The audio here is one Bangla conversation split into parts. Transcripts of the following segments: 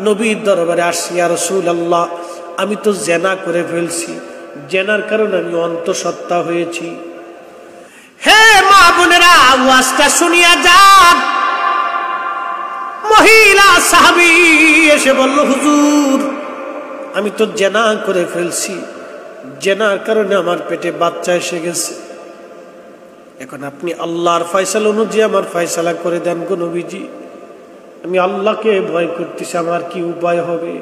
নবীর দরবারে আসছি, ইয়া রাসূলুল্লাহ আমি তো জেনা করে ফেলছি, জেনার কারণে আমি অন্তঃসত্ত্বা হয়েছি। হে মা বোনেরা, ওয়াজটা শুনিয়া যান। মহিলা সাহাবী এসে বলল, হুজুর আমি তো জেনা করে ফেলছি, জেনার কারণে আমার পেটে বাচ্চা এসে গেছে। এখন আপনি আল্লাহর ফয়সালা অনুযায়ী আমার ফয়সালা করে দেন গো নবীজি, আমি আল্লাহকে ভয় করতেছি, আমার কি উপায় হবে?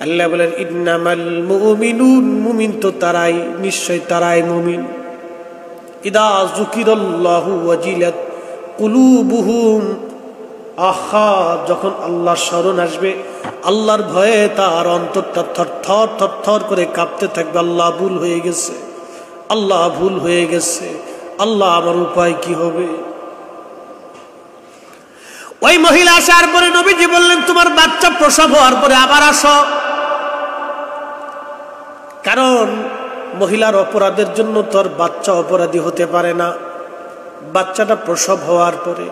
আল্লাহ বলেন, ইন্নামাল মুমিনুন, মুমিন তো তারাই, নিশ্চয় তারাই মুমিন, ইদা যুকিরাল্লাহু ওয়াজিলাত কুলুবুহুম, আহা যখন আল্লাহর স্মরণ আসবে, আল্লাহর ভয়ে তার অন্তরটা থরথর থরথর করে কাঁপতে থাকবে। আল্লাহ ভুল হয়ে গেছে, আল্লাহ ভুল হয়ে গেছে, আল্লাহ আমার উপায় কি হবে? ওই মহিলা আসার পরে নবীজি বললেন, তোমার বাচ্চা প্রসব হওয়ার পরে আবার আসো। কারণ মহিলার অপরাধের জন্য তোর বাচ্চা অপরাধী হতে পারে না। বাচ্চাটা প্রসব হওয়ার পরে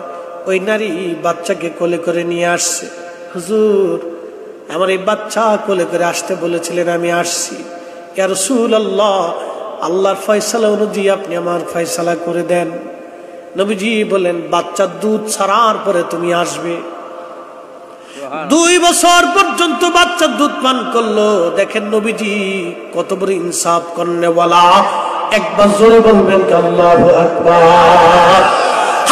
ওই নারী বাচ্চাকে কোলে করে নিয়ে আসছে। হুজুর আমার এই বাচ্চা কোলে করে আসতে বলেছিলেন, আমি আসছি। ইয়া রাসূলুল্লাহ আল্লাহর ফয়সালা অনুযায়ী আপনি আমার ফয়সালা করে দেন। নবীজি বলেন, বাচ্চার দুধ ছাড়ার পরে তুমি আসবে। 2 বছর পর্যন্ত বাচ্চা দুধ পান করলো। দেখেন নবীজি কত বড় ইনসাফ করনেওয়ালা। একবার জোরে বলবেন আল্লাহু আকবার।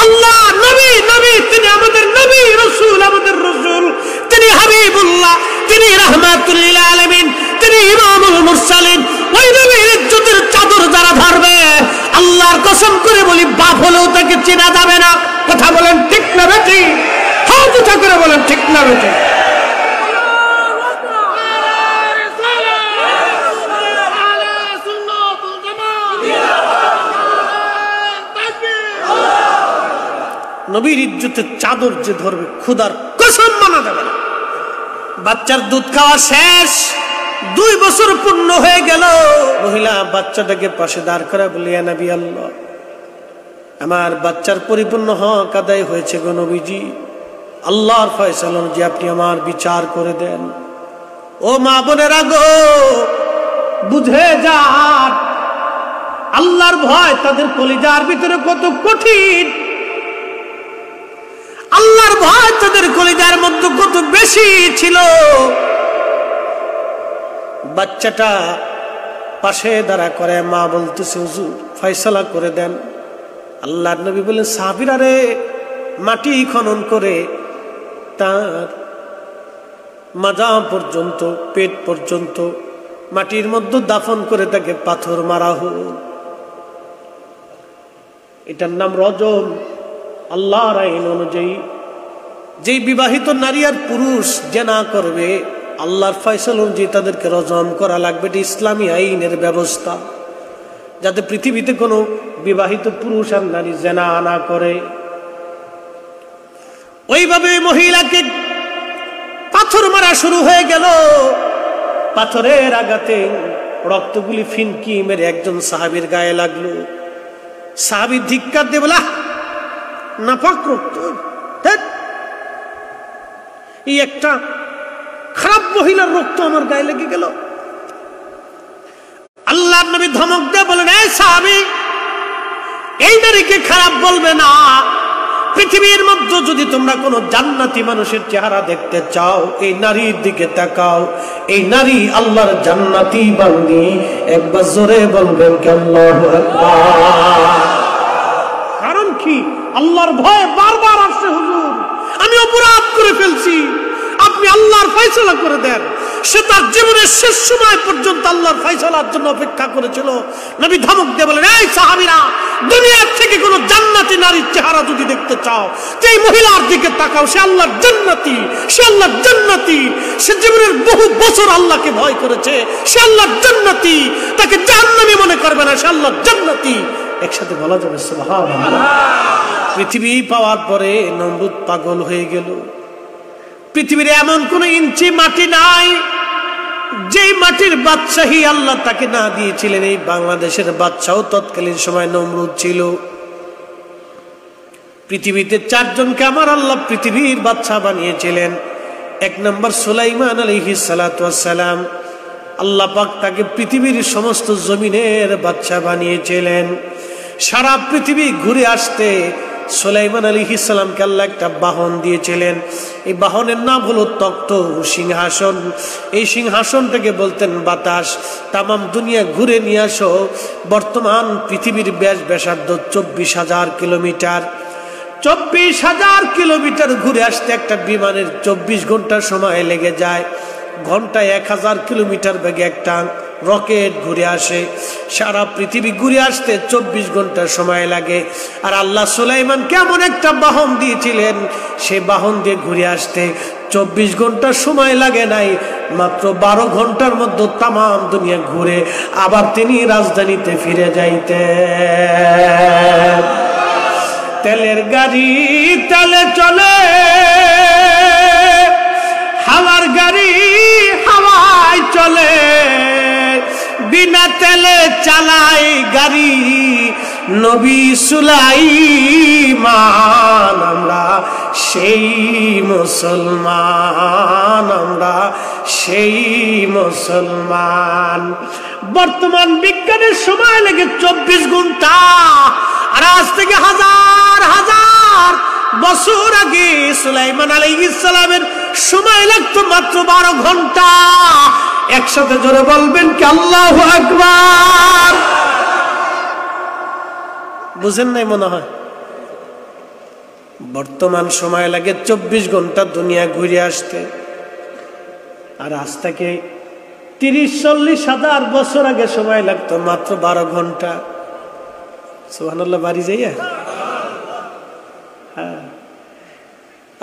আল্লাহ নবী, নবী তিনি আমাদের নবী, রাসূল আমাদের রাসূল, তিনি হাবিবুল্লাহ, তিনি রাহমাতুল লিল আলামিন, তিনি ইমামুল মুরসালিন। ওই নবীর ইজ্জতের চাদর যারা ধরবে, আল্লাহর কসম করে বলি বাপ হলেও তাকে চেনা যাবে না। কথা বলেন ঠিক না বেঠিক? হাত উঠা করে বলেন ঠিক না বেঠিক? নবীর ইজ্জতের চাদর যে ধরবে, খোদার কসম মানা যাবে না। বাচ্চার দুধ খাওয়া শেষ, 2 বছর পূর্ণ হয়ে গেল। মহিলা বাচ্চাটাকে পাশে দাঁড় করে বলে, ইয়া নবী আল্লাহ আমার বাচ্চার পরিপূর্ণ হক আদায় হয়েছে গো নবীজি, আল্লাহর ফয়সালা অনুযায়ী আপনি আমার বিচার করে দেন। ও মা বোনেরা গো, বুঝে যান আল্লাহর ভয় তাদের কলিজার ভিতরে কত কঠিন, আল্লাহর ভয় তাদের কলিজার মধ্যে কত বেশি ছিল। বাচ্চাটা পাশে দাঁড়া করে মা বলতেছে, হুজুর ফয়সালা করে দেন। আল্লাহর নবী বলেন, সাহাবীরা রে, মাটি খনন করে তার মাজা পর্যন্ত, পেট পর্যন্ত মাটির মধ্যে দাফন করে তাকে পাথর মারা হোক। এটার নাম রজম। আল্লাহর আইন অনুযায়ী যেই বিবাহিত নারী আর পুরুষ জেনা করবে, আল্লাহর ফয়সালা অনুযায়ী তাদেরকে রজম করা লাগবে। এটা ইসলামী আইনের ব্যবস্থা, যাতে পৃথিবীতে কোনো বিবাহিত পুরুষ আর নারী জেনা না করে। ওইভাবে মহিলাকে পাথর মারা শুরু হয়ে গেল। পাথরের আঘাতে রক্তগুলি ফিনকি মেরে একজন সাহাবীর গায়ে লাগলো। সাহাবী ধিক্কার দিয়ে বলা, নাপাক রক্ত, এই একটা খারাপ মহিলার রক্ত আমার গায়ে লেগে গেল। আল্লাহর নবী ধমক দিয়ে বলেন, এই সাহাবী এই নারীকে খারাপ বলবে না। পৃথিবীর মধ্যে যদি তোমরা কোনো জান্নাতি মানুষের চেহারা দেখতে চাও, এই নারীর দিকে তাকাও। এই নারী আল্লাহর জান্নাতি বান্দি। একবার জোরে বলবেন কি আল্লাহু আকবার। কারণ কি? আল্লাহর ভয় বারবার আসছে, হুজুর আমি অপরাধ করে ফেলছি, আপনি আল্লাহর ফয়সালা করে দেন। সে তার জীবনের শেষ সময় পর্যন্ত আল্লাহর ফয়সালার জন্য অপেক্ষা করেছিল। নবী ধমক দিয়ে বলেন, এই সাহাবীরা, দুনিয়ার থেকে কোন জান্নাতি নারীর চেহারা যদি দেখতে চাও, এই মহিলার দিকে তাকাও। সে আল্লাহর জান্নাতি, সে আল্লাহর জান্নাতি। সে জীবনের বহু বছর আল্লাহকে ভয় করেছে, সে আল্লাহর জান্নাতি। তাকে জাহান্নামী মনে করবে না, সে আল্লাহর জান্নাতি। একসাথে বলা যাবে সুবহানাল্লাহ। পৃথিবী পাওয়ার পরে নমরুদ পাগল হয়ে গেল। পৃথিবীর এমন কোন ইঞ্চি মাটি নাই যেই মাটির বাদশাহী আল্লাহ তাকে না দিয়েছিলেন। এই বাংলাদেশের বাদশাও তৎকালীন সময় নমরুদ ছিল। পৃথিবীতে 4 জনকে আমার আল্লাহ পৃথিবীর বাদশা বানিয়েছিলেন। এক নম্বর সুলাইমান আলাইহিস সালাতু ওয়াস সালাম, আল্লাহ পাক তাকে পৃথিবীর সমস্ত জমিনের বাদশা বানিয়েছিলেন। সারা পৃথিবী ঘুরে আসতে সুলাইমান আলাইহিস সালামকে আল্লাহ একটা বাহন দিয়েছিলেন। এই বাহনের নাম হলো তক্ত সিংহাসন। এই সিংহাসনটাকে বলতেন বাতাস। তামাম দুনিয়া ঘুরে নিয়ে আসো। বর্তমান পৃথিবীর ব্যাসার্ধ 24,000 কিলোমিটার। 24,000 কিলোমিটার ঘুরে আসতে একটা বিমানের 24 ঘন্টা সময় লেগে যায়। ঘন্টায় 1000 কিলোমিটার বেগে একটা রকেট ঘুরে আসে। সারা পৃথিবী ঘুরে আসতে 24 ঘন্টা সময় লাগে। আর আল্লাহ সুলাইমান কেমন একটা বাহন দিয়েছিলেন, সে বাহন দিয়ে ঘুরে আসতে 24 ঘন্টা সময় লাগে নাই, মাত্র 12 ঘন্টার মধ্যে তামাম দুনিয়া ঘুরে আবার তিনি রাজধানীতে ফিরে যাইতেন। তেলের গাড়ি তেলে চলে, হাওয়ার গাড়ি হাওয়ায় চলে, বিনা তেলে চালাই গাড়ি নবী সুলাইমান। আমরা সেই মুসলমান, আমরা সেই মুসলমান। বর্তমান বিজ্ঞানের সময় লাগে 24 ঘন্টা, আর আজ থেকে হাজার হাজার বছর আগে সুলাইমান আলাইহিস সালামের সময় লাগতো মাত্র 12 ঘন্টা। একসাথে জোরে বলবেন কি আল্লাহু আকবার। বুঝেন নাই মনে হয়? বর্তমান সময় লাগে 24 ঘন্টা দুনিয়া ঘুরে আসতে, আর আজ থেকে 30-40 হাজার বছর আগে সময় লাগতো মাত্র 12 ঘন্টা। সুবহানাল্লাহ। বাড়ি যাইয়া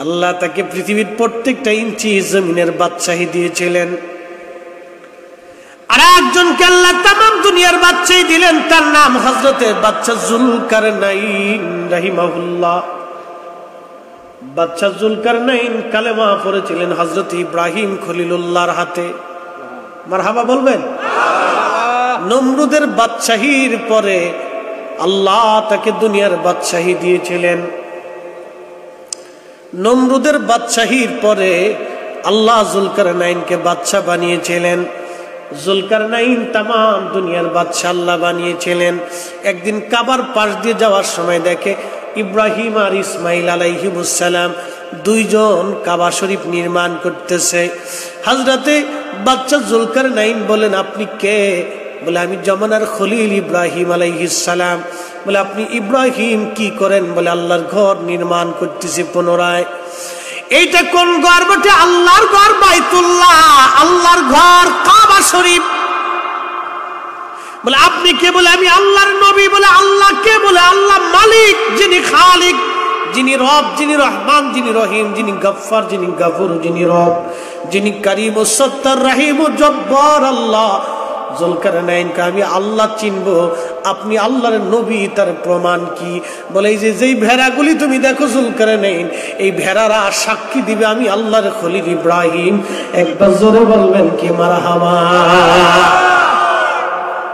আল্লাহ তাকে পৃথিবীর প্রত্যেকটা ইঞ্চি জমিনের বাদশাহী দিয়েছিলেন। আর একজনকে আল্লাহ তামাম দুনিয়ার বাদশাহী দিলেন, তার নাম হযরতে বাদশা যুলকারনাইন রাহিমাহুল্লাহ। বাদশা যুলকারনাইন কালেমা পড়েছিলেন হযরত ইব্রাহিম খলিলুল্লাহর হাতে। মারহাবা বলবেন। নমরুদের বাদশাহীর পরে আল্লাহ তাকে দুনিয়ার বাদশাহী দিয়েছিলেন। নমরুদের বাদশাহীর পরে আল্লাহ যুলকারনাইনকে বাদশা বানিয়েছিলেন। যুলকারনাইন তামাম দুনিয়ার বাদশা আল্লাহ বানিয়েছিলেন। একদিন কাবার পাশ দিয়ে যাওয়ার সময় দেখে ইব্রাহিম আর ইসমাইল আলাইহিমুস সালাম দুইজন কাবা শরীফ নির্মাণ করতেছে। হযরতে বাদশা যুলকারনাইন বলেন, আপনি কে? বলে, আমি জমানার খলিল ইব্রাহিম আলাইহিস সালাম। বলে, আপনি ইব্রাহিম কি করেন? বলে, আল্লাহর ঘর নির্মাণ করতেছি পুনরায়। এইটা কোন ঘর? বটে আল্লাহর ঘর বাইতুল্লাহ, আল্লাহর ঘর কাবা শরীফ। বলে, আপনি কে? বলে, আমি আল্লাহর নবী। বলে, আল্লাহ কে? বলে, আল্লাহ মালিক, যিনি খালিক, যিনি রব, যিনি রহমান, যিনি রহিম, যিনি গফফার, যিনি গফুর, যিনি রব, যিনি করিম ও সত্তার, রহিম ও জব্বার আল্লাহ। যুলকারনাইনকে আমি আল্লাহ চিনবো, আপনি আল্লাহর নবী, তার প্রমাণ কি? বলে, এই যে যেই ভেড়াগুলি তুমি দেখো যুলকারনাইন, এই ভেড়ারা সাক্ষী দিবে আমি আল্লাহর খলিল ইব্রাহিম। একবার জোরে বলবেন কি মারহাবা।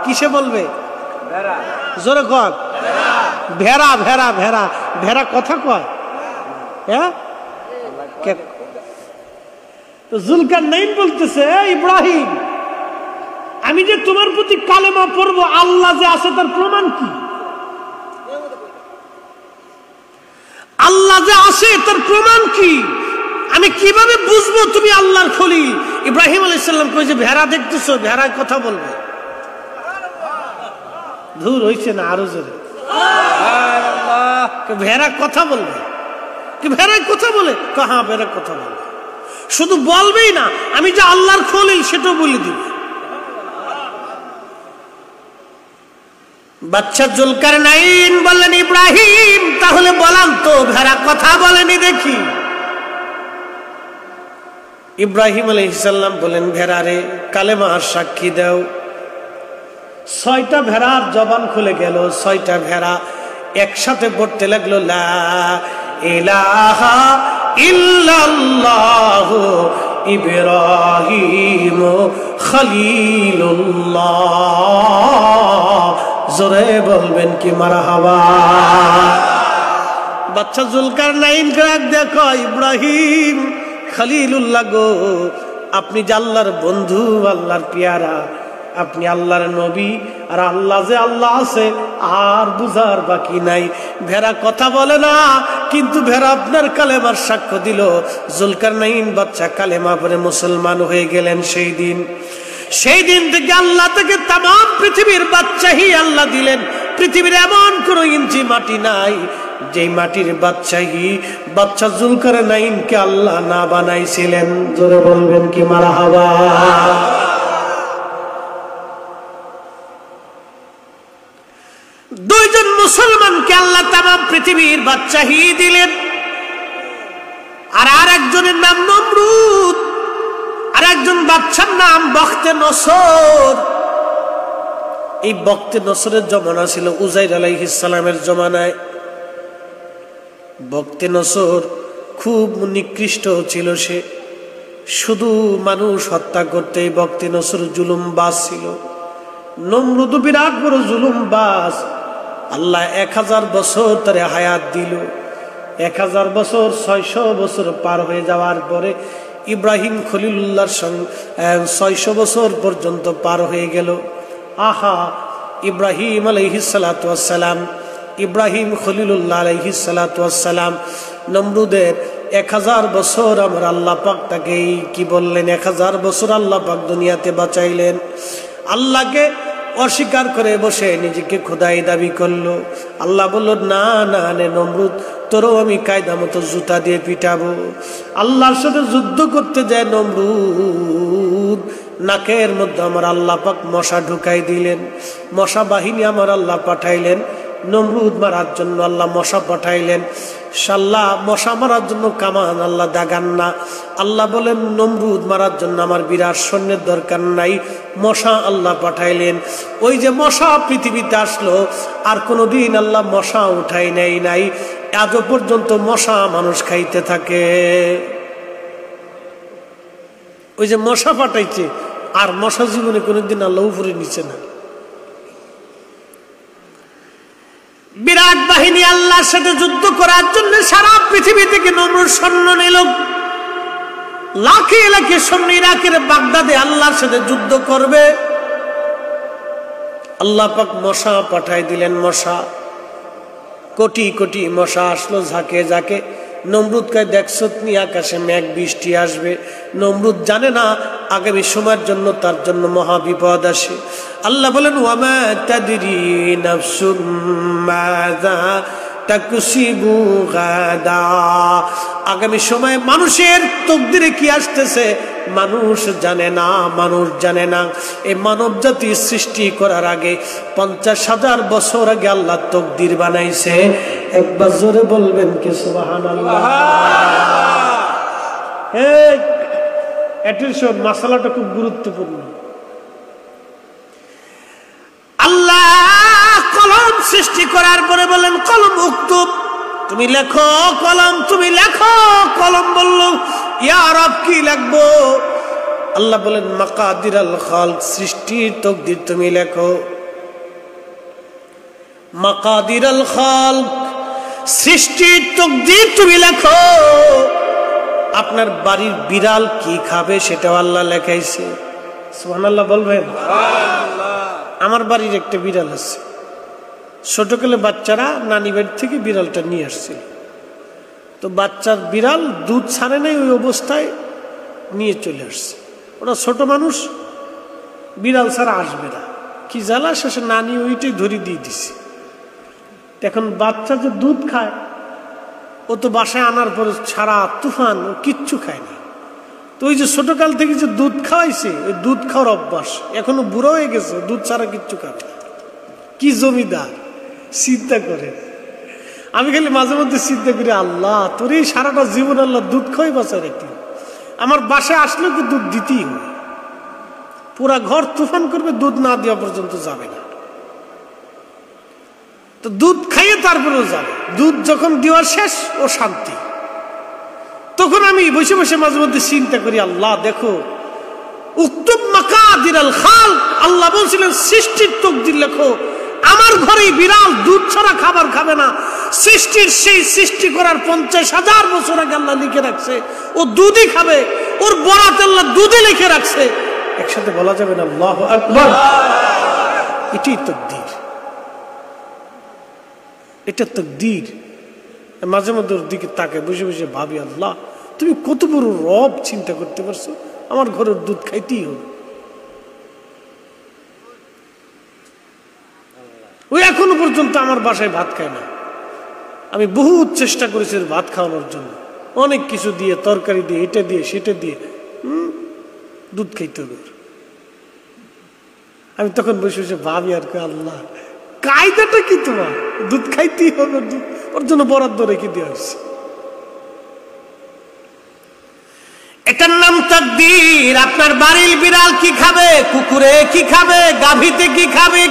কিসে বলবে? জোরে কর। ভেড়া ভেড়া ভেড়া ভেড়া কথা কয়। হ্যাঁ, তো যুলকারনাইন বলতেছে, ইব্রাহিম, আমি যে তোমার প্রতি কালেমা পড়বো, আল্লাহ যে আছে তার প্রমাণ কি? আল্লাহ যে আছে তার প্রমাণ কি? আমি কিভাবে বুঝবো তুমি আল্লাহর খলিল? ইব্রাহিম আলাইহিস সালাম কই যে ভেড়া দেখতেছো, ভেড়ায় কথা বলবে। ধুর হইছে না, আরো জোরে। ভেড়া কথা বলবে কি? ভেড়ায় কথা বলে? হ্যাঁ, ভেড়া কথা বলবে। শুধু বলবেই না, আমি যে আল্লাহর খলিল সেটাও বলে দিবে। বাদশা যুলকারনাইন বললেন, ইব্রাহিম, তাহলে বলান তো ভেড়া কথা বলেনি দেখি। ইব্রাহিম আলাইহিস সালাম বলেন, ভেড়া রে, কালেমার সাক্ষী দাও। 6টা ভেড়ার জবান খুলে গেল। 6টা ভেড়া একসাথে পড়তে লাগলো, লা ইলাহা ইল্লাল্লাহু ইব্রাহিম খলিলুল্লাহ। জোরে বলবেন কি মারহাবা। বাদশা যুলকারনাইন দেখো, ইব্রাহিম খলিলুল্লাহ গো, আপনি যে আল্লাহর বন্ধু, আল্লাহর পেয়ারা, আপনি আল্লাহর নবী, আর আল্লাহ যে আল্লাহ আছে আর বুঝার বাকি নাই। ভেড়া কথা বলে না, কিন্তু ভেড়া আপনার কালেমার সাক্ষ্য দিল। জুলকারনাইন বাচ্চা কালেমা পড়ে মুসলমান হয়ে গেলেন। সেই দিন থেকে আল্লাহ থেকে তাম পৃথিবীর বাদশাহী আল্লাহ দিলেন। পৃথিবীর এমন কোন ইঞ্চি মাটি নাই যেই মাটির বাদশা জুলকারনাইনকে আল্লাহ না বানাইছিলেন। জোরে বলবেন কি মারহাবা। দুইজন মুসলমানকে আল্লাহ তাম পৃথিবীর বাদশাহী দিলেন। আর একজনের নাম নমরুদ, আর একজন বাদশার নাম বখতে নসর। এই বখতে নসরের জমানা ছিল উজাইর আলাইহিস সালামের জমানায়। বখতে নসর খুব নিকৃষ্ট ছিল, সে শুধু মানুষ হত্যা করতে। বখতে নসর জুলুমবাজ ছিল। নমরুদ বিরাট বড় জুলুমবাজ। আল্লাহ 1000 বছর তারে হায়াত দিল। 1000 বছর 600 বছর পার হয়ে যাওয়ার পরে ইব্রাহিম খলিলুল্লাহর সঙ্গে 600 বছর পর্যন্ত পার হয়ে গেল। আহা, ইব্রাহিম আলাইহিস সালাতু ওয়াস সালাম, ইব্রাহিম খলিলুল্লাহ আলাইহিস সালাতু ওয়াস সালাম নমরুদের 1000 বছর আমার আল্লাহ পাক তাকে কি বললেন, 1000 বছর আল্লাহ পাক দুনিয়াতে বাঁচাইলেন। আল্লাহকে অস্বীকার করে বসে নিজেকে খোদাই দাবি করলো। আল্লাহ বলল, না না নে নমরুদ, তোরও আমি কায়দা মতো জুতা দিয়ে পিটাবো। আল্লাহর সাথে যুদ্ধ করতে যায় নমরুদ, নাকের মধ্যে আমার আল্লাহ পাক মশা ঢুকাই দিলেন। মশা বাহিনী আমার আল্লাহ পাঠাইলেন। নমরুদ মারার জন্য আল্লাহ মশা পাঠাইলেন। শাল্লাহ মশা মারার জন্য কামান আল্লাহ দাগান না। আল্লাহ বলেন, নমরুদ মারার জন্য আমার বিরাট সৈন্যের দরকার নাই, মশা আল্লাহ পাঠাইলেন। ওই যে মশা পৃথিবীতে আসলো, আর কোনোদিন আল্লাহ মশা উঠাই নাই। আজও পর্যন্ত মশা মানুষ খাইতে থাকে। ওই যে মশা পাঠাইছে, আর মশা জীবনে কোনোদিন আল্লাহ উপরে নিচে না। বিরাট বাহিনী আল্লাহর সাথে যুদ্ধ করার জন্য সারা পৃথিবী থেকে নমরুদ সৈন্য নিল। লাখে লাখে সৈন্য ইরাকের বাগদাদে আল্লাহর সাথে যুদ্ধ করবে। আল্লাহ পাক মশা পাঠাই দিলেন। মশা কোটি কোটি মশা আসলো ঝাঁকে ঝাঁকে। নমরুদ কয়, দেখছো নি আকাশে মেঘ বৃষ্টি আসবে। নমরুদ জানে না আগামী সময়ের জন্য তার জন্য মহা বিপদ আসে। আল্লাহ বলেন, ওয়ামা তাদরি নাফসুম মাযা তাকসিবু গাদা। আগামী সময়ে মানুষের তকদিরে কি আসতেছে মানুষ জানে না। এই মানব জাতি সৃষ্টি করার আগে 50,000 বছর আগে আল্লাহ তকদির বানাইছে। একবার জোরে বলবেন কি সুবহানাল্লাহ। এই অ্যাটেনশন, মাসালাটা খুব গুরুত্বপূর্ণ। আল্লাহ কলম সৃষ্টি করার পরে বলেন, কলম উক্তুব, তুমি লেখো। কলম তুমি লেখো। কলম বলল, ইয়া রব কি লিখবো? আল্লাহ বলেন, মাকাদিরাল খালক, সৃষ্টির তকদির তুমি লেখো। মাকাদিরাল খালক, সৃষ্টির তকদির তুমি লেখো। আপনার বাড়ির বিড়াল কি খাবে সেটাও আল্লাহ লেখাইছে। সুবহানাল্লাহ বলবেন। আমার বাড়ির একটা বিড়াল আছে। ছোটকালে বাচ্চারা নানি বাড়ি থেকে বিড়ালটা নিয়ে আসছিল। তো বাচ্চার বিড়াল দুধ ছাড়ে নাই, ওই অবস্থায় নিয়ে চলে আসছে। ওরা ছোট মানুষ, বিড়াল ছাড়া আসবে না, কি জ্বালা। শেষে নানি ওইটাই ধরে দিয়ে দিছে। এখন বাচ্চা যে দুধ খায়, ও তো বাসায় আনার পরে ছাড়া তুফান, ও কিচ্ছু খায় না। তো ওই যে ছোটকাল থেকে যে দুধ খাওয়াইছে, ওই দুধ খাওয়ার অভ্যাস, এখনো বুড়ো হয়ে গেছে, দুধ ছাড়া কিচ্ছু খাবে না। কি জমিদার, চিন্তা করে। আমি খালি মাঝে মধ্যে চিন্তা করি, আল্লাহ তোর এই সারাটা জীবন আল্লাহ দুধ খাওয়াই বাঁচা রেখে। আমার বাসায় আসলেও কি দুধ দিতেই হয়। পুরা ঘর তুফান করবে, দুধ না দেওয়া পর্যন্ত যাবে না। তো দুধ খাইয়ে তারপরেও যাবে। দুধ যখন দেওয়া শেষ, ও শান্তি। তখন আমি বসে বসে মাঝে মধ্যে চিন্তা করি, আল্লাহ দেখো, উক্তুব মাকাদিরাল খালক, আল্লাহ বলছিলেন সৃষ্টির তকদির লেখো। আমার ঘরে বিড়াল দুধ ছাড়া খাবার খাবে না, সৃষ্টির সেই সৃষ্টি করার 50,000 বছর আগে আল্লাহ লিখে রাখছে ও দুধই খাবে, ওর বরাত আল্লাহ দুধে লিখে রাখছে। একসাথে বলা যাবে না আল্লাহু আকবার? এটাই তাকদীর, এটা তাকদীর। মাঝে মধ্যে ওর দিকে তাকে বসে বসে ভাবি, আল্লাহ তুমি কত বড় রব চিন্তা করতে পারছো, আমার ঘরের দুধ খাইতেই হবে। ওই এখনো পর্যন্ত আমার বাসায় ভাত খায় না। আমি বহুত চেষ্টা করেছি ভাত খাওয়ানোর জন্য, অনেক কিছু দিয়ে, তরকারি দিয়ে, এটা দিয়ে সেটা দিয়ে, দুধ খাইতে হবে। আমি তখন বসে বসে ভাবি আর আল্লাহ কায়দাটা কি তোমার, দুধ খাইতেই হবে, ওর জন্য বরাদ্দ রেখে দেওয়া হয়েছে। এটার নাম তাকদীর। আপনার বাড়ির বিড়াল কি খাবে, কুকুরে কি খাবে, গাভীতে কি খাবে,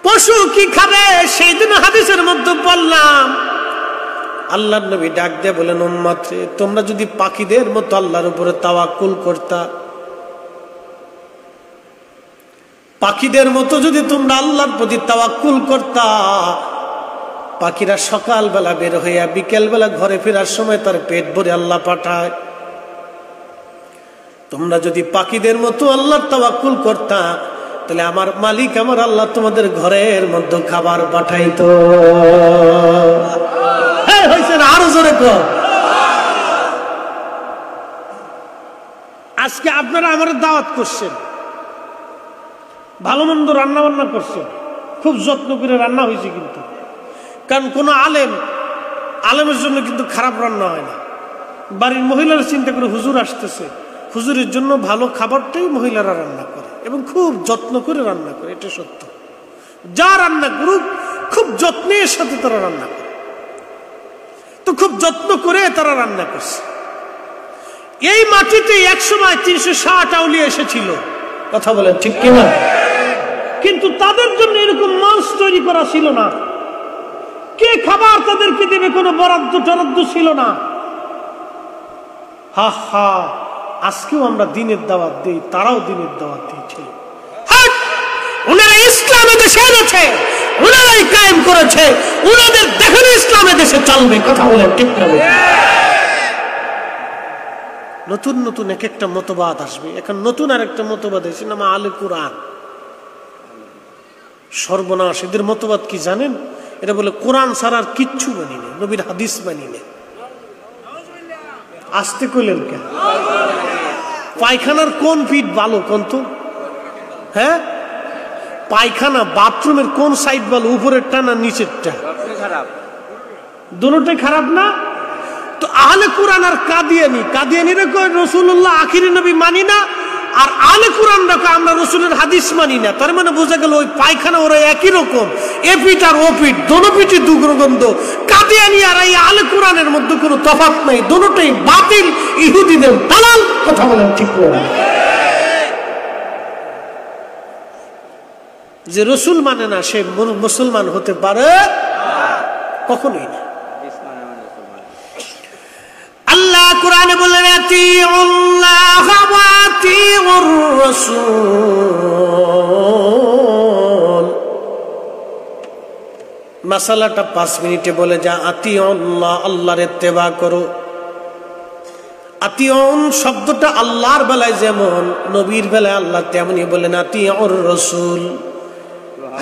পশু কি খাবে, সেই দিন হাদিসের মধ্যে বললাম আল্লাহর নবী ডাক দিয়ে বলেন, উম্মত রে, তোমরা যদি পাখিদের মতো আল্লাহর উপরে তাওয়াক্কুল করতা, পাখিদের মতো যদি তোমরা আল্লাহর প্রতি তাওয়াক্কুল করতা, পাখিরা সকালবেলা বের হইয়া বিকেলবেলা ঘরে ফেরার সময় তার পেট ভরে আল্লাহ পাঠায়। তোমরা যদি পাখিদের মতো আল্লাহর তাওয়াক্কুল করতা, তাহলে আমার মালিক আমার আল্লাহ তোমাদের ঘরের মধ্যে খাবার পাঠাইতো। হ্যাঁ হয়েছে না? আরো জোরে কর। আজকে আপনারা আমার দাওয়াত করছেন, ভালো মন্দ রান্না বান্না করছেন, খুব যত্ন করে রান্না হয়েছে, কিন্তু কারণ কোন আলেমের জন্য কিন্তু খারাপ রান্না হয় না। বাড়ির মহিলারা চিন্তা করে হুজুর আসতেছে, হুজুরের জন্য ভালো খাবারটাই মহিলারা রান্না করে এবং খুব যত্ন করে রান্না করে। এটা সত্য, যা রান্না করুক খুব যত্নের সাথে তারা রান্না করে, তো খুব যত্ন করে তারা রান্না করছে। এই মাটিতে একসময় 360 আউলিয়া এসেছিল, কথা বলেন ঠিক কিনা? কিন্তু তাদের জন্য এরকম মাংস তৈরি করা ছিল না, কে খাবার তাদেরকে দেবে কোনো বরাদ্দ টরাদ্দ ছিল না। হা হা, আজকেও আমরা দিনের দাওয়াত দিই, তারাও দিনের দাওয়াত দিয়েছিল। ওনারা ইসলামে দেশে এনেছে, ওনারাই কায়েম করেছে, ওনাদের দেখেন ইসলামে দেশে চলবে, কথা বলেন ঠিক না? নতুন নতুন এক একটা মতবাদ আসবে। এখন নতুন আর একটা মতবাদ এসে নাম আলে কোরআন। সর্বনাশ, এদের মতবাদ কি জানেন? এটা বলে কোরআন ছাড়া আর কিচ্ছু মানি না, নবীর হাদিস মানি না। আসতে কইলেন কেন? পায়খানার কোন ফিট ভালো কোন তো? হ্যাঁ, পায়খানা বাথরুমের কোন সাইড ভালো, উপরেরটা না নিচেরটা? দুটোটাই খারাপ না? তো আহলে কোরআন আর কাদিয়ানিরা কয় রাসূলুল্লাহ আখিরি নবী মানি না, আর আহলে কোরআনরা কয় আমরা রাসূলের হাদিস মানি না। তার মানে বোঝা গেল ওই পায়খানা ওরা একই রকম, এপিট আর ওপিট, দোনো পিঠে দুর্গন্ধ। কাদিয়ানি আর এই আহলে কোরআনের মধ্যে কোনো তফাৎ নাই, দুটোটাই বাতিল, ইহুদিদের দালাল, কথা বলেন ঠিক না? যে রাসূল মানে না সে মুসলমান হতে পারে কখনোই না। আল্লাহ কোরআনে বলেন আতিউল্লাহ ওয়া আতিউর রাসূল। মাসালাটা 5 মিনিটে বলে যা, আতিউল্লাহ, আল্লাহর ইত্তেবা করো। আতিউন শব্দটা আল্লাহর বেলায় যেমন নবীর বেলায় আল্লাহ তেমনি বলেন আতিউর রাসূল।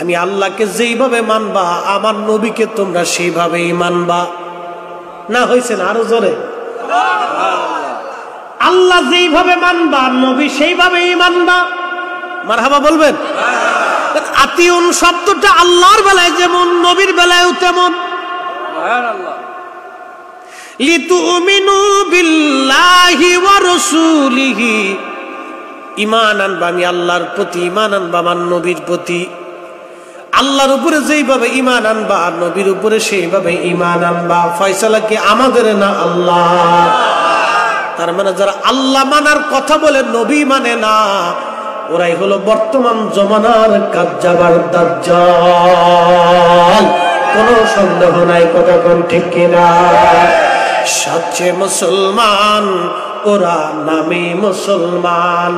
আমি আল্লাহকে যেইভাবে মানবা আমার নবীকে তোমরা সেইভাবেই মানবা। না হয়েছে না? আরো জোরে। আল্লাহ যেইভাবে মানবা নবী সেইভাবেই মানবা। মারহাবা বলবেন? আতিউন শব্দটা আল্লাহর বেলায় যেমন নবীর বেলায়ও তেমন। লিতুমিনু বিল্লাহি ওয়া রাসূলিহি, ঈমান আনবা আমি আল্লাহর প্রতি, ঈমান আনবা আমার নবীর প্রতি। আল্লাহর উপরে যেইভাবে ঈমান আনবা আর নবীর উপরে সেইভাবে ঈমান আনবা। ফয়সালা কি আমাদের না আল্লাহ? তার মানে যারা আল্লাহ মানার কথা বলে নবী মানে না, ওরাই হলো বর্তমান জমানার কাজ্জাবার দাজ্জাল, কোনো সন্দেহ নাই, কথা কোন ঠিক কিনা? সচ্চে মুসলমান ওরা নামে মুসলমান,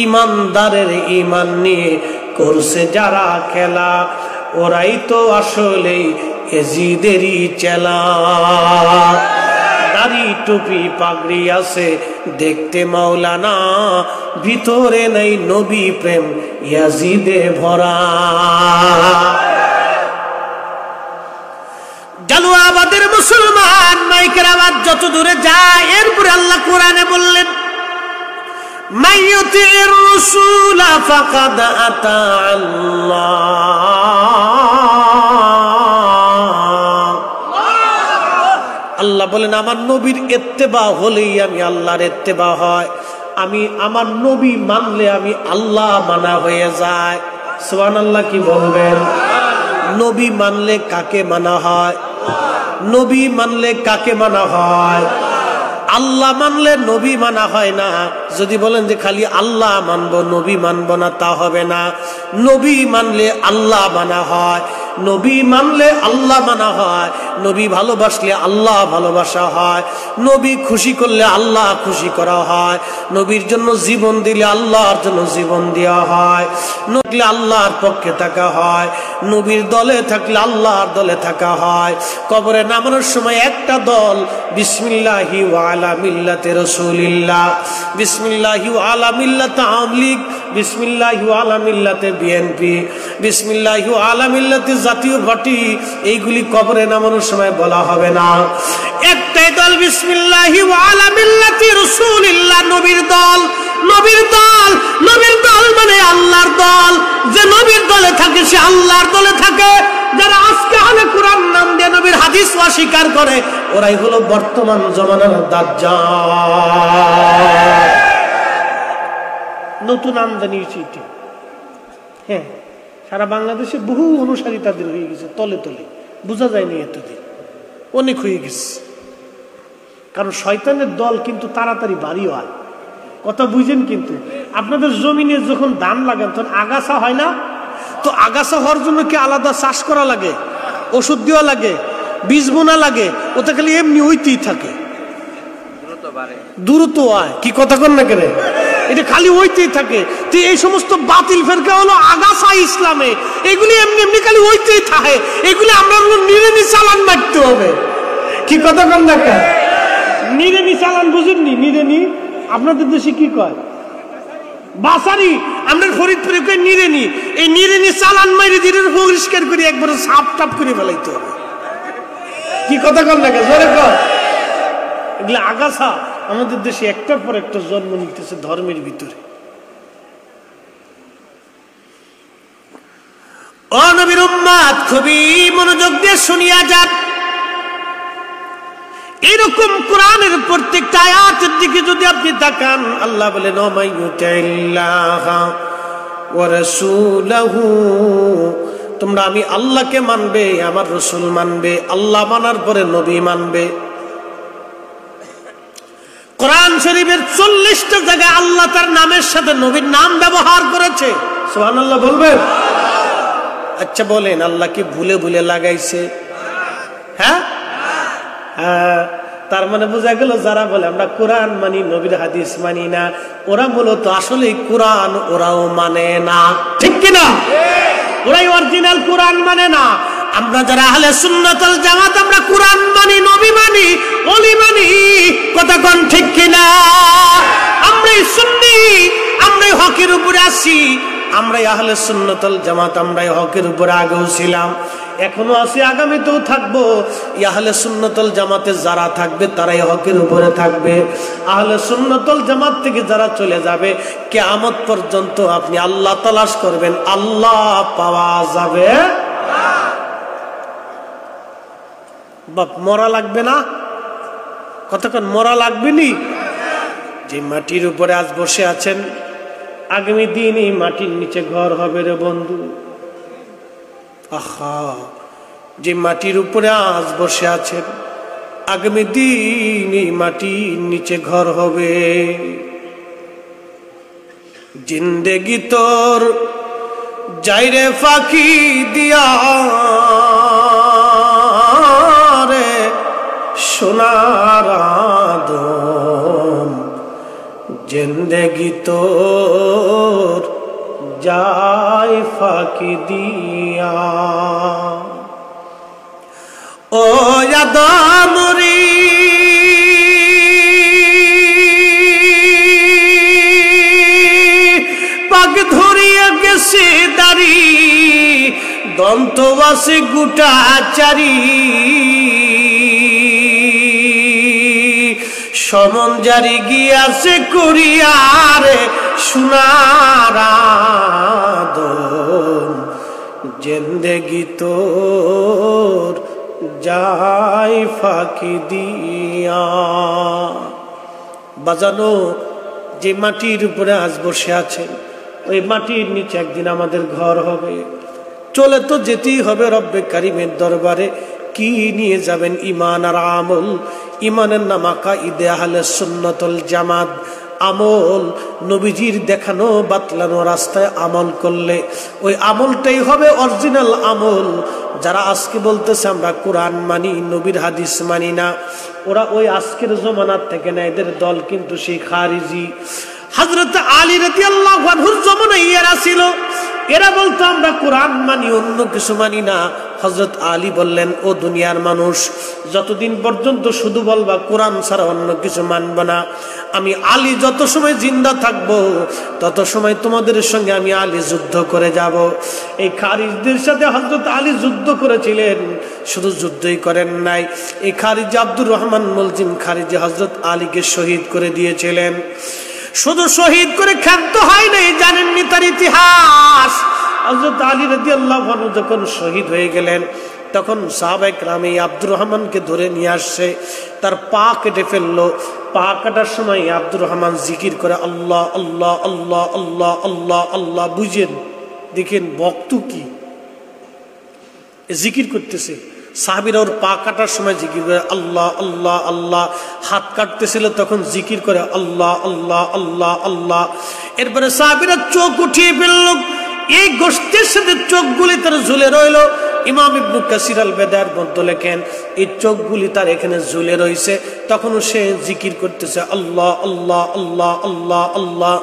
ইমানদারের ইমান নিয়ে করছে যারা খেলা, ওরাই তো আসলে এজিদেরই চেলা। দাড়ি টুপি পাগড়ি আছে দেখতে মাওলানা, ভিতরে নেই নবী প্রেম ইয়াজিদে ভরা। জালুয়াবাদের মুসলমান মাইকের আওয়াজ যত দূরে যায়, এরপরে আল্লাহ কোরআনে বললেন মাইয়ুতির রাসূল ফাকাদ আতা আল্লাহ। আল্লাহ বলেন আমার নবীর ইত্তেবা হলেই আমি আল্লাহর ইত্তেবা হয়। আমি আমার নবী মানলে আমি আল্লাহ মানা হয়ে যায়। সুবহানাল্লাহ কি বলবেন? নবী মানলে কাকে মানা হয়? নবী মানলে কাকে মানা হয়? আল্লাহ মানলে নবী মানা হয় না। যদি বলেন যে খালি আল্লাহ মানবো নবী মানবো না, তা হবে না। নবী মানলে আল্লাহ মানা হয়, নবী মানলে আল্লাহ মানা হয়। নবী ভালোবাসলে আল্লাহ ভালোবাসা হয়, নবী খুশি করলে আল্লাহ খুশি করা হয়, নবীর জন্য জীবন দিলে আল্লাহর জন্য জীবন দেওয়া হয়, নবী আল্লাহর পক্ষে থাকা হয়, নবীর দলে থাকলে আল্লাহর দলে থাকা হয়। কবরে নামানোর সময় একটা দল বিসমিল্লাহি ওয়া আলা মিল্লাতি রাসূলিল্লাহ, বিসমিল্লাহি ওয়া আলা মিল্লাতি আওয়ামী লীগ, বিসমিল্লাহি ওয়া আলা মিল্লাতি বিএনপি, বিসমিল্লাহি ওয়া আলা মিল্লাতি জাতীয় পার্টি, এইগুলি কবরে নামানোর সময় বলা হবে না। একটাই দল বিসমিল্লাহি ওয়া আলা মিল্লাতি রাসূলিল্লাহ, নবীর দল। নবীর দল, নবীর দল মানে আল্লাহর দল। যে নবীর দলে থাকে সে আল্লাহর দলে থাকে। যারা আজকে আলে কোরআন নাম দিয়ে নবীর হাদিস অস্বীকার করে, ওরাই হলো বর্তমান জমানার দাজ্জাল। নতুন আমদানি হয়েছে। হ্যাঁ, সারা বাংলাদেশে বহু অনুসারী তাদের হয়ে গেছে, তলে তলে বোঝা যায়নি এতদিন, অনেক হয়ে গেছে। কারণ শয়তানের দল কিন্তু তাড়াতাড়ি বাড়ি হয়, কথা বুঝেন। কিন্তু আপনাদের জমিনে যখন ধান লাগান তখন আগাছা হয় না? তো আগাছা হওয়ার জন্য কি আলাদা চাষ করা লাগে, ওষুধ দেওয়া লাগে, বীজ বোনা লাগে? ওটা খালি এমনি হইতেই থাকে, দ্রুত হয়। কি কথা কন না কেন? এটা খালি হইতেই থাকে। তো এই সমস্ত বাতিল ফেরকা হলো আগাছা ইসলামে, এগুলি এমনি এমনি খালি হইতেই থাকে। এগুলি আমরা নিরেনি চালান মারতে হবে। কি কথা কন না কেন? নিরেনি চালান বুঝেননি? নিরেনি আপনাদের দেশে কি কয়? বাসারি। আমরা ফরিদপুরে কই নিরেনি। এই নিরেনি চালান মাইরে ধীরে পরিষ্কার করে একবার সাপ টাপ করে ফেলাইতে হবে। কি কথা কন না কেন? জোরে কর। এগুলো আগাছা আমাদের দেশে একটার পর একটা জন্ম নিতেছে ধর্মের ভিতরে। ও নবীর উম্মত, খুবই মনোযোগ দিয়ে শুনিয়া যান। এরকম কোরআনের প্রত্যেকটা আয়াতের দিকে যদি আপনি তাকান, আল্লাহ বলেন ওমাইয়ুতিল্লাহ ওয়া রাসূলহু, তোমরা আমি আল্লাহকে মানবে, আমার রাসূল মানবে। আল্লাহ মানার পরে নবী মানবে। কোরআন শরীফের 40টা জায়গায় আল্লাহ তার নামের সাথে নবীর নাম ব্যবহার করেছে। সুবহানাল্লাহ বলবেন? আচ্ছা বলেন, আল্লাহ কি ভুলে ভুলে লাগাইছে? হ্যাঁ, তার মানে বোঝা গেল যারা বলে আমরা কোরআন মানি নবীর হাদিস মানি না, ওরা মূলত আসলে কোরআন ওরাও মানে না। ঠিক কিনা? ওরাই অরিজিনাল কোরআন মানে না। আমরা যারা আহলে সুন্নাত ওয়াল জামাত, আমরা কোরআন মানি, নবী মানি, ওলি মানি। কথা কোন ঠিক কিনা? আমরাই সুন্নি, আমরাই হকের উপরে আছি, আমরাই আহলে সুন্নাত ওয়াল জামাত, আমরাই হকের উপরে আগেও ছিলাম, এখনো আছি, আগামীতেও থাকবো। আহলে সুন্নাত ওয়াল জামাতে যারা থাকবে তারাই হকের উপরে থাকবে। আহলে সুন্নাত ওয়াল জামাত থেকে যারা চলে যাবে, কিয়ামত পর্যন্ত আপনি আল্লাহ তালাশ করবেন, আল্লাহ পাওয়া যাবে বাপ। মরা লাগবে না? কতক্ষণ মরা লাগবে নি? যে মাটির উপরে আজ বসে আছেন, আগামী দিন এই মাটির নিচে ঘর হবে রে বন্ধু। আহা, যে মাটির উপরে আজ বসে আছেন, আগামী দিন এই মাটির নিচে ঘর হবে। জিন্দেগি তোর যাইরে ফাঁকি দিয়া রে সোনার আদম, জিন্দেগি তোর যায় ফাঁকি দিয়া। ও আদমরি পাক ধরিয়া গেছে দাড়ি, দন্তবাসে গুটাচারি, সমন জারি গিয়াছে করিয়ারে সোনার আদম, জিন্দেগি তোর যায় ফাঁকি দিয়া। বাজানো, যে মাটির উপরে আজ বসে আছেন, ওই মাটির নিচে একদিন আমাদের ঘর হবে। চলে তো যেতেই হবে রব্বে কারিমের দরবারে। কি নিয়ে যাবেন? ঈমান আর আমল। ঈমানের নাম আকাইদে আহলে সুন্নাত ওয়াল জামাত। আমল নবীজির দেখানো বাতলানো রাস্তায় আমল করলে ওই আমলটাই হবে অরিজিনাল আমল। যারা আজকে বলতেছে আমরা কোরআন মানি, নবীর হাদিস মানি না, ওরা ওই আজকের জমানার থেকে না, এদের দল কিন্তু সেই খারিজি। হযরত আলী রাদিয়াল্লাহু আনহুর জমানায় এরা ছিল, এরা বলতো আমরা কোরআন মানি, অন্য কিছু মানি না। হযরত আলী বললেন, ও দুনিয়ার মানুষ, যতদিন পর্যন্ত শুধু বলবা কোরআন ছাড়া অন্য কিছু মানব না, আমি আলী যত সময় জিন্দা থাকবো তত সময় তোমাদের সঙ্গে আমি আলী যুদ্ধ করে যাব। এই খারিজদের সাথে হযরত আলী যুদ্ধ করেছিলেন। শুধু যুদ্ধই করেন নাই, এই খারিজি আব্দুর রহমান মুলজিম খারিজি হযরত আলীকে শহীদ করে দিয়েছিলেন। শুধু শহীদ করে ক্ষান্ত হয় নাই, জানেননি তার ইতিহাস। হযরত আলী রাদিয়াল্লাহু আনহু যখন শহীদ হয়ে গেলেন, তখন সাহাবায়ে কেরাম এই আব্দুর রহমানকে ধরে নিয়ে আসছে, তার পা কেটে ফেললো। পা কাটার সময় আব্দুর রহমান জিকির করে আল্লাহ আল্লাহ আল্লাহ আল্লাহ আল্লাহ আল্লাহ। বুঝেন, দেখেন ভক্ত কি জিকির করতেছে। সাহাবীরা ওর পা কাটার সময় জিকির করে আল্লাহ আল্লাহ আল্লাহ। হাত কাটতেছিল তখন জিকির করে আল্লাহ আল্লাহ আল্লাহ আল্লাহ। এরপরে সাহাবীরা চোখ উঠিয়ে ফেলল, এই গোষ্ঠীর সাথে চোখগুলি তার ঝুলে রইল। ইমাম ইবনে কাসির আল বেদায়ের মধ্যে লেখেন, এই চোখগুলি তার এখানে ঝুলে রয়েছে, তখনও সে জিকির করতেছে আল্লাহ আল্লাহ আল্লাহ আল্লাহ আল্লাহ।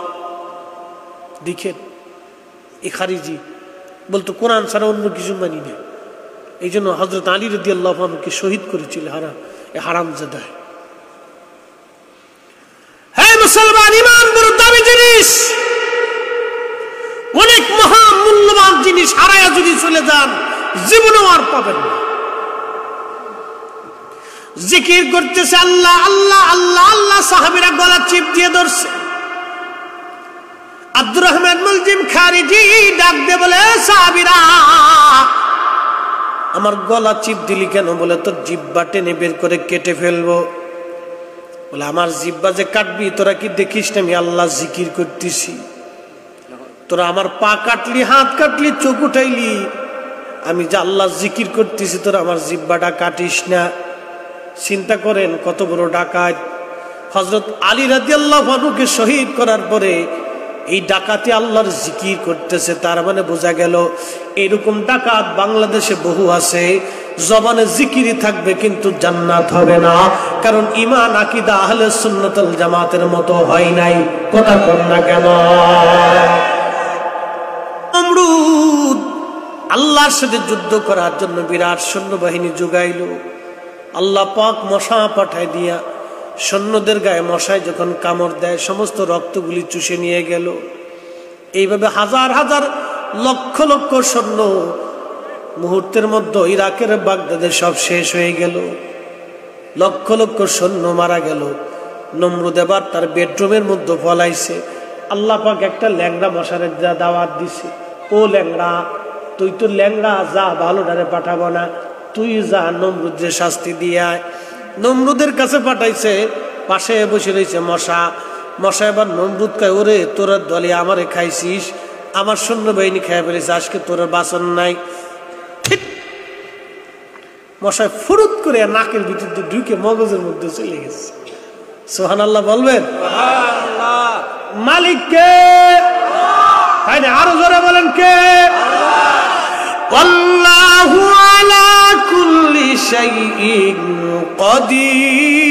দেখেন, এই খারিজি বলতো কোরআন ছাড়া অন্য কিছু মানি না। এই জন্য হযরত আলী রাদিয়াল্লাহু আনহুকে শহীদ করেছিল হারামজাদা। হে মুসলমান, ঈমান বড় দামি জিনিস, অনেক মহা মূল্যবান জিনিস। হারায়া যদি চলে যান জীবনেও আর পাবেন না। জিকির করতেছে আল্লাহ আল্লাহ আল্লাহ আল্লাহ, সাহাবীরা গলা চিপ দিয়ে ধরছে। আব্দুর রহমান মুলজিম খারিজি ডাক দিয়ে বলে, সাহাবীরা আমার গলা চিপ দিলি কেন? বলে তোর জিহ্বা টেনে বের করে কেটে ফেলবো। বলে আমার জিহ্বা যে কাটবি, তোরা কি দেখিস না আমি আল্লাহ জিকির করতেছি? তোরা আমার পা কাটলি, হাত কাটলি, চোখ উঠাইলি, আমি যে আল্লাহ জিকির করতেছি, তোরা আমার জিহ্বাটা কাটিস না। চিন্তা করেন কত বড় ডাকাত। হযরত আলী রাদিয়াল্লাহু আনহুকে শহীদ করার পরে এই ডাকাতি আল্লাহর জিকির করতেছে। তার মানে বোঝা গেল এরকম ডাকাত বাংলাদেশে বহু আছে। জবানে জিকিরই থাকবে কিন্তু জান্নাত হবে না, কারণ ঈমান আকীদা আহলে সুন্নাত ওয়াল জামাতের মতো হয় নাই। কথা কর না কেন? নমরুদ আল্লাহর সাথে যুদ্ধ করার জন্য বিরাট সৈন্যবাহিনী জোগাইল। আল্লাহ পাক মশা পাঠায় দিয়া সৈন্যদের গায়ে মশায় যখন কামড় দেয়, সমস্ত রক্তগুলি চুষে নিয়ে গেল। এইভাবে হাজার হাজার লক্ষ লক্ষ সৈন্য মুহূর্তের মধ্যে ইরাকের বাগদাদে সব শেষ হয়ে গেল। লক্ষ লক্ষ সৈন্য মারা গেল। নমরুদ এবার তার বেডরুমের মধ্যে ফলাইছে। আল্লাহ পাক একটা ল্যাংড়া মশারের দাওয়াত দিছে, ও ল্যাংড়া, তুই তো ল্যাংড়া, যা ভালো ডারে পাঠাবো না, তুই যা নমরুদের শাস্তি দিয়া। নমরুদের কাছে পাঠাইছে, পাশে বসে রয়েছে মশা। মশা এবার নমরুদ কয়, ওরে তোর দলে আমারে খাইছিস, আমার সৈন্যবাহিনী খাই ফেলেছে, আজকে তোর বাসন নাই। ঠিক মশায় ফুরুত করে নাকের ভিতর দিয়ে ঢুকে মগজের মধ্যে চলে গেছে। সুবহানাল্লাহ বলবেন? মালিক কে? আরো জোরে বলেন কে? আল্লাহু আলা কুল্লি শাইইন কাদির।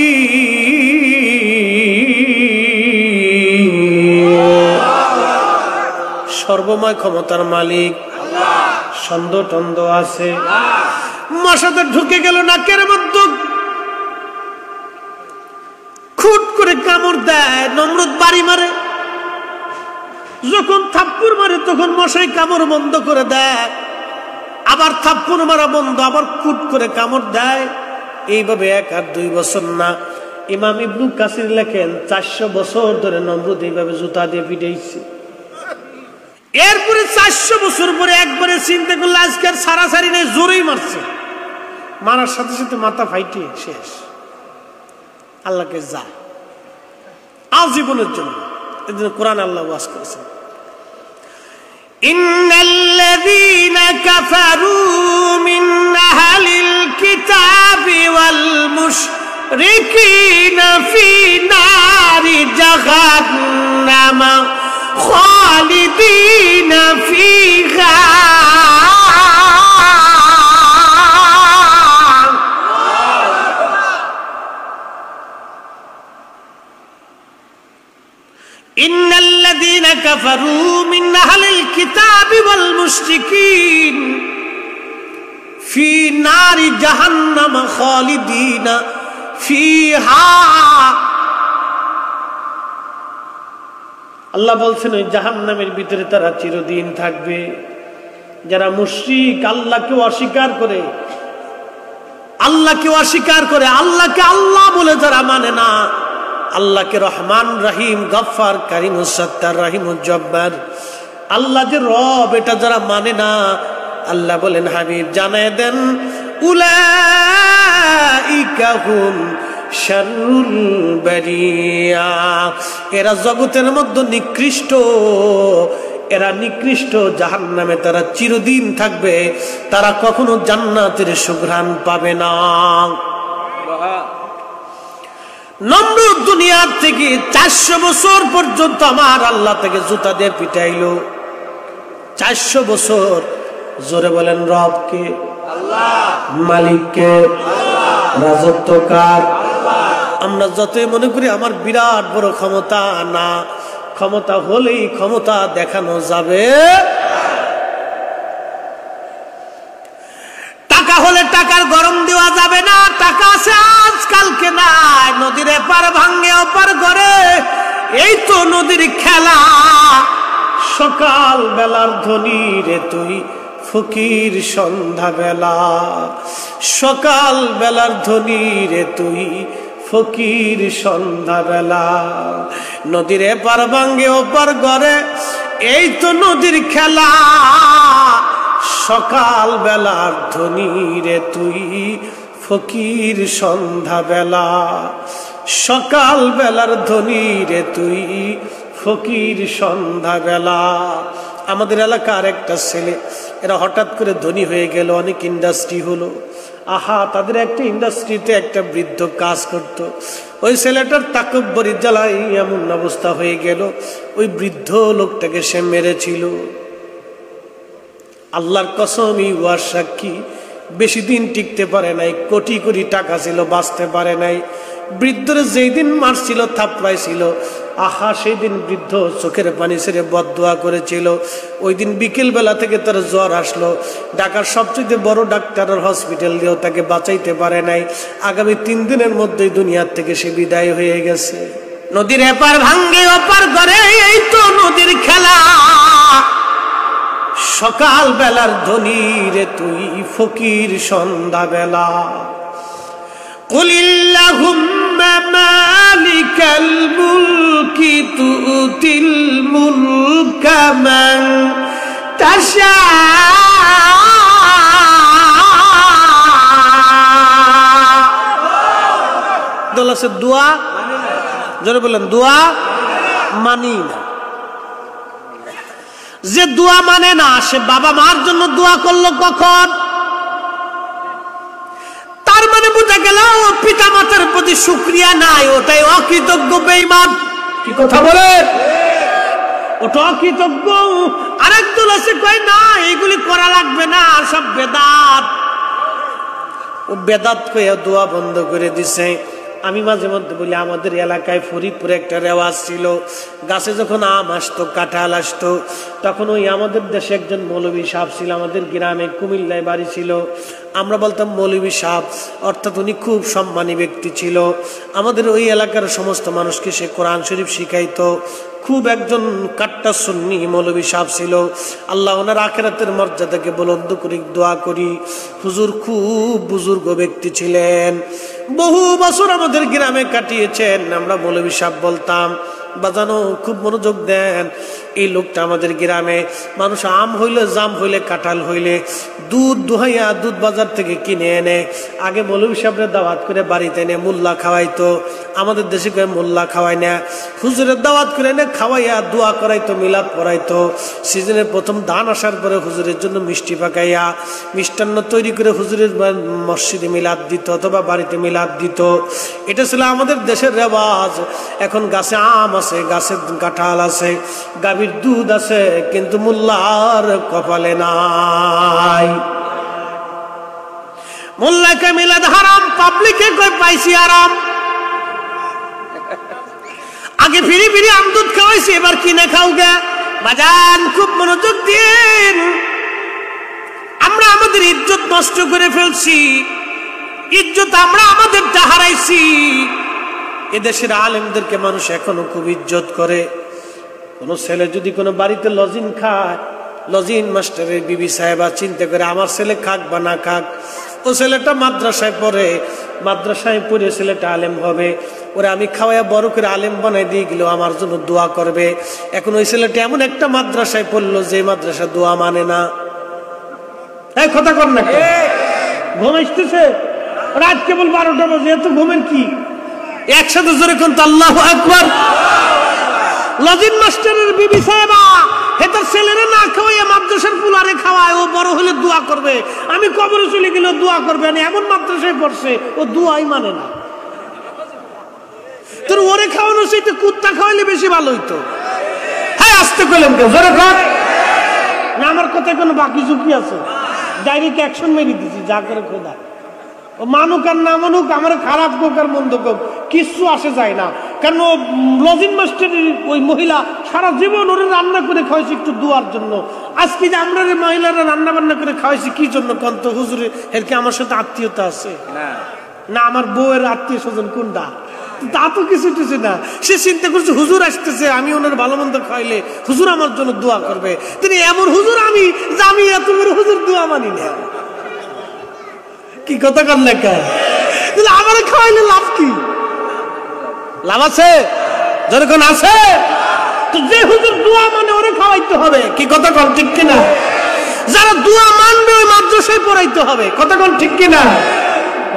সর্বময় ক্ষমতার মালিক আল্লাহ। ছন্দ টন্দ আছে, মশাতে ঢুকে গেল নাকের মধ্যে, খুট করে কামড় দেয়, নমরুদ বাড়ি মারে, যখন থাপ্পড় মারে তখন মশাই কামড় বন্ধ করে দেয়, আবার থাপ্পড় মারা বন্ধ, আবার খুট করে কামড় দেয়। এইভাবে 1 আর 2 বছর না, ইমাম ইবনু কাসির লেখেন 400 বছর ধরে নমরুদ এইভাবে জুতা দিয়ে পিটাইছে। এরপরে 400 বছর পরে একবারে চিন্তা করলে আজকে আর সারাসারি নেই, জোরেই মারছে, মারার সাথে সাথে মাথা ফাইটে শেষ। আল্লাহকে যা আজীবনের জন্য, এজন্য কোরআন আল্লাহ ওয়াজ করেছেন, ইন্নাল্লাযীনা কাফারু মিন আহলিল কিতাবি ওয়াল মুশরিকিনা ফি নারি জাহান্নাম খালিদিনা ফিহা ইন্নাল্লাযীনা কাফারু মিন আহলিল কিতাবি ওয়াল মুশরিকিন ফি নারি জাহান্নাম খালিদিনা ফিহা। আল্লাহ বলছেন ওই জাহান্নামের ভিতরে তারা চিরদিন থাকবে। যারা মুশরিক, আল্লাহকে অস্বীকার করে, আল্লাহকে আল্লাহ বলে যারা মানে না, আল্লাহকে রহমান রহিম গফফার কারীম সত্তার রহিম জব্বার, আল্লাহ যে রব এটা যারা মানে না, আল্লাহ বলেন হাবিব জানায় দেন, উলাইকা হুম শাররুল বারিয়া, এরা জগতের মধ্যে নিকৃষ্ট, এরা নিকৃষ্ট, জাহান্নামে তারা চিরদিন থাকবে, তারা কখনো জান্নাতের সুঘ্রাণ পাবে না। নমরুদ দুনিয়ার থেকে 400 বছর পর্যন্ত আমার আল্লাহ থেকে জুতা দিয়ে পিটাইলো। 400 বছর, জোরে বলেন রবকে, আল্লাহ, মালিককে, আল্লাহ, রাজত্বকার আল্লাহ। আমরা যতই মনে করি আমার বিরাট বড় ক্ষমতা, না, ক্ষমতা হলেই ক্ষমতা দেখানো যাবে, টাকা হলে টাকার গরম দেওয়া যাবে না। টাকা আছে আজ কালকে নাই, নদীর এপার ভাঙ্গে ওপার করে, এই তো নদীর খেলা। সকাল বেলার ধনী রে তুই ফকির সন্ধ্যা বেলা, সকাল বেলার ধনী রে তুই ফকির সন্ধ্যা বেলা, নদীর এপার ভাঙ্গে ওপার করে, এই তো নদীর খেলা। সকাল বেলার ধনী রে তুই ফকির সন্ধ্যা বেলা, সকাল বেলার ধনী রে তুই ফকির সন্ধ্যা বেলা। আমাদের এলাকার একটা ছেলে, এরা হঠাৎ করে ধনী হয়ে গেল, অনেক ইন্ডাস্ট্রি হলো, আহা, তাদের একটা ইন্ডাস্ট্রিতে একটা বৃদ্ধ কাজ করত। ওই ছেলেটার তাকব্বরি জ্বালায় এমন অবস্থা হয়ে গেল, ওই বৃদ্ধ লোকটাকে সে মেরেছিল। আল্লাহর কসম, ওয়ার সাক্ষী, বেশি দিন টিকতে পারে নাই, কোটি কোটি টাকা ছিল, বাঁচতে পারে নাই। বৃদ্ধরে যেই দিন মারছিল, থাপড়াইছিল, আহা, সেই দিন বৃদ্ধ চোখের পানি ছেড়ে বদদোয়া করেছিল। ওই দিন বিকেল বেলা থেকে তার জ্বর আসলো, ঢাকার সবচেয়ে বড় ডাক্তারের হসপিটাল দিয়েও তাকে বাঁচাইতে পারে নাই। আগামী 3 দিনের মধ্যেই দুনিয়ার থেকে সে বিদায় হয়ে গেছে। নদীর এপার ভাঙ্গে ওপার করে, এই তো নদীর খেলা। সকাল বেলার ধনী রে তুই ফকির সন্ধ্যা বেলা। কুলিল্লাহুম্মা মালিকাল মুলকি তুতিল মুলকা মান তাশা। দোলাসে দোয়া, জোরে বলেন, দোয়া মানি না। যে দোয়া মানে না, সে বাবা মার জন্য দোয়া করলো কখন? তার মানে বুঝা গেল ও পিতা মাতার প্রতি শুকরিয়া নাই, ওটাই অকৃতজ্ঞ বেঈমান। কি কথা বলে? ওটা অকৃতজ্ঞ। আরেকদল আছে কয় না, এইগুলি করা লাগবে না, সব বেদাত। ও বেদাত কয়ে দোয়া বন্ধ করে দিছে। আমি মাঝে মধ্যে বলি, আমাদের এলাকায় ফরিদপুরে একটা রেওয়াজ ছিল, গাছে যখন আম আসতো, কাঁঠাল আসতো, তখন ওই আমাদের দেশে একজন মৌলভী সাহেব ছিল, আমাদের গ্রামে কুমিল্লায় বাড়ি ছিল। আমরা বলতাম মৌলভী সাহেব, অর্থাৎ উনি খুব সম্মানী ব্যক্তি ছিল। আমাদের ওই এলাকার সমস্ত মানুষকে সে কোরআন শরীফ শিখাইতো। খুব একজন কাট্টা সুন্নি মৌলভী সাহেব ছিল। আল্লাহ ওনার আখিরাতের মর্যাদাকে বুলন্দ করি, দোয়া করি। হুজুর খুব বুজুর্গ ব্যক্তি ছিলেন, বহু বছর আমাদের গ্রামে কাটিয়েছেন। আমরা মৌলভী সাহেব বলতাম। বাজানো, খুব মনোযোগ দেন। এই লোকটা আমাদের গ্রামে মানুষ আম হইলে, জাম হইলে, কাঁঠাল হইলে দুধ দুহাইয়া দুধ বাজার থেকে কিনে এনে আগে মৌলভী সাহেবরে দাওয়াত করে বাড়িতে এনে মোল্লা খাওয়াইতো। আমাদের দেশে করে মোল্লা খাওয়াই না, হুজুরের দাওয়াত করে এনে খাওয়াইয়া দোয়া করাইতো, মিলাদ পড়াইতো। সিজনের প্রথম ধান আসার পরে হুজুরের জন্য মিষ্টি পাকাইয়া মিষ্টান্ন তৈরি করে হুজুরের মসজিদে মিলাদ দিত অথবা বাড়িতে মিলাদ দিত। এটা ছিল আমাদের দেশের রেওয়াজ। এখন গাছে আম আছে, গাছে কাঁঠাল আছে, গাভীর দুধ আছে, কিন্তু মোল্লার কপালে নাই। মোল্লাকে মিলাদ হারাম, পাবলিকে কই পাইছি আরাম। আগে ফিরি ফিরি আম দুধ খাওয়াইছি, এবার কিনে খাও গে। বাজান, খুব মনোযোগ দিন। আমরা আমাদের ইজ্জত নষ্ট করে ফেলছি, ইজ্জত আমরা আমাদেরটা হারাইছি। এদেশের আলেমদেরকে মানুষ এখনো খুব ইজ্জত করে। কোন ছেলে যদি কোনো বাড়িতে লজিন খায়, লজিন মাস্টারের বিবি সাহেবা চিন্তা করে আমার ছেলে খাক বা না খাক, ও ছেলেটা মাদ্রাসায় পড়ে, মাদ্রাসায় পড়ে ছেলেটা আলেম হবে, ওরা আমি খাওয়াইয়া বড় করে আলেম বানাই দিয়ে গেলেও আমার জন্য দোয়া করবে। এখন ওই ছেলেটা এমন একটা মাদ্রাসায় পড়লো যে মাদ্রাসা দোয়া মানে না। এই কথা কর না, ঘুম আসতেছে রাত কেবল 12টা বাজে, এত ঘুমের কি? একসাথে জোরে কোন আল্লাহু আকবার। লজিন মাস্টারের বিবি সাহেবা হেতার ছেলেরা না খাওয়াইয়া মাদ্রাসার পুলারে খাওয়ায়, ও বড় হলে দোয়া করবে। আমি কবরে চলে গেলে দোয়া করবে, এমন মাদ্রাসায় পড়ছে ও দোয়াই মানে না। তোর ওরে খাওয়ানো চাইতে কুত্তা খাওয়াইলে বেশি ভালো হইতো। হ্যাঁ, আসতে কইলাম কেউ জোরে কর না। আমার কথায় কোনো বাকি ঝুঁকি আছে? ডাইরেক্ট অ্যাকশন মেরে দিছি, যা করে খোদা। ও মানুক আর না মানুক, আমার খারাপ হোক আর মন্দ হোক, কিচ্ছু আসে যায় না। কারণ ও লজিন মাস্টারের ওই মহিলা সারা জীবন ওরে রান্না করে খাওয়াইছি একটু দোয়ার জন্য। আজকে যে আমরা মহিলারা রান্না বান্না করে খাওয়াইছি কি জন্য? কন্ত হুজুরে এর কি আমার সাথে আত্মীয়তা আছে? না আমার বউয়ের আত্মীয় স্বজন কোনটা? তা তো কিছু কিছু না। সে চিন্তা করছে হুজুর আসতেছে, আমি ওনার ভালো মন্দ খাইলে হুজুর আমার জন্য দোয়া করবে। তিনি এমন হুজুর আমি যে আমি এত বড় হুজুর দোয়া মানি না। কি কথা কর না কেন? আমার খাওয়াইলে লাভ কি? লাভ আছে? যখন আছে তো যে হুজুর দোয়া মানে ওরে খাওয়াইতে হবে। কি কথা কর ঠিক কিনা? যারা দোয়া মানবে ওই মাদ্রাসায় পড়াইতে হবে। কথা কর ঠিক কিনা?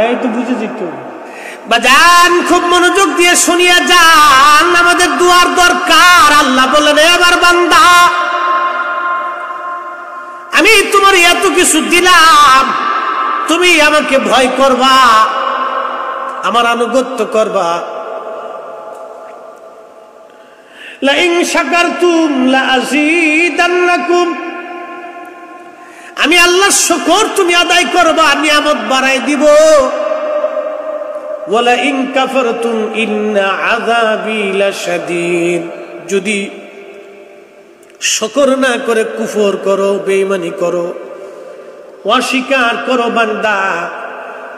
এই তো বুঝেছি তো। বাজান, খুব মনোযোগ দিয়ে শুনিয়া যান, আমাদের দোয়ার দরকার। আল্লাহ বলেন, এবার বান্দা আমি তোমার এত কিছু দিলাম, তুমি আমাকে ভয় করবা, আমার আনুগত্য করবা। লা ইন শাকারতুম লা আযীদান্নাকুম, আমি আল্লাহর শুকর তুমি আদায় করবা, নিয়ামত বাড়াই দিব। ওয়ালা ইন কাফারতুম ইন্না আযাবি লাশাদীদ, যদি শুকর না করে কুফর করো, বেঈমানি করো, অস্বীকার করো, বান্দা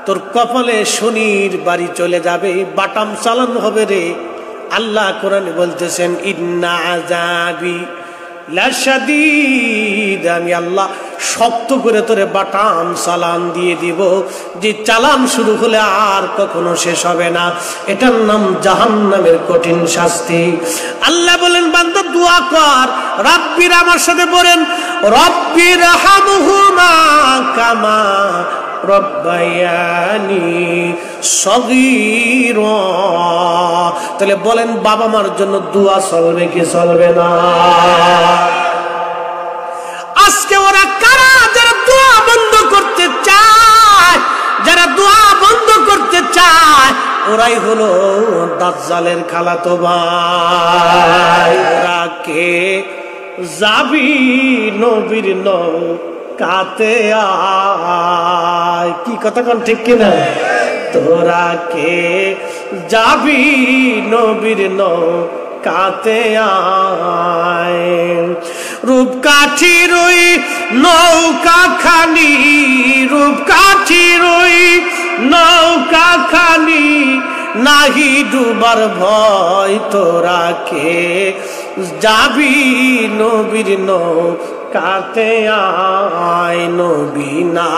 তোর কপালে শনির বাড়ি চলে যাবে, বাটাম চালানো হবে রে। আল্লাহ কোরআনে বলতেছেন, ইন্না আযাবি লাশাদীদ, আমি আল্লাহ শক্ত করে তোরে বাটাম চালান দিয়ে দিব, যে চালান শুরু হলে আর কখনো শেষ হবে না। এটার নাম জাহান্নামের কঠিন শাস্তি। আল্লাহ বলেন, বান্দা দোয়া কর, রাব্বির, আমার সাথে বলেন, রব্বির হামহুমা কামা রব্বায়ানি সগীরা। তাহলে বলেন, বাবা মার জন্য দোয়া চলবে কি চলবে না? আজকে ওরা কারা যারা দোয়া বন্ধ করতে চায়, যারা দোয়া বন্ধ করতে চায়, ওরাই হলো দাজ্জালের খালাতো ভাই। ওরা কে যাবি নবীর নৌকাতে আয়। কি কথা কোন ঠিক কিনা? তোরা কে যাবি নবীর নৌকাতে আয়। রূপকাঠির ওই নৌকা খানি, রূপকাঠির ওই নৌকা খানি, নাহি ডুবার ভয় তোরা কে, যাবি নবীর নৌকাতে আয়। নবী না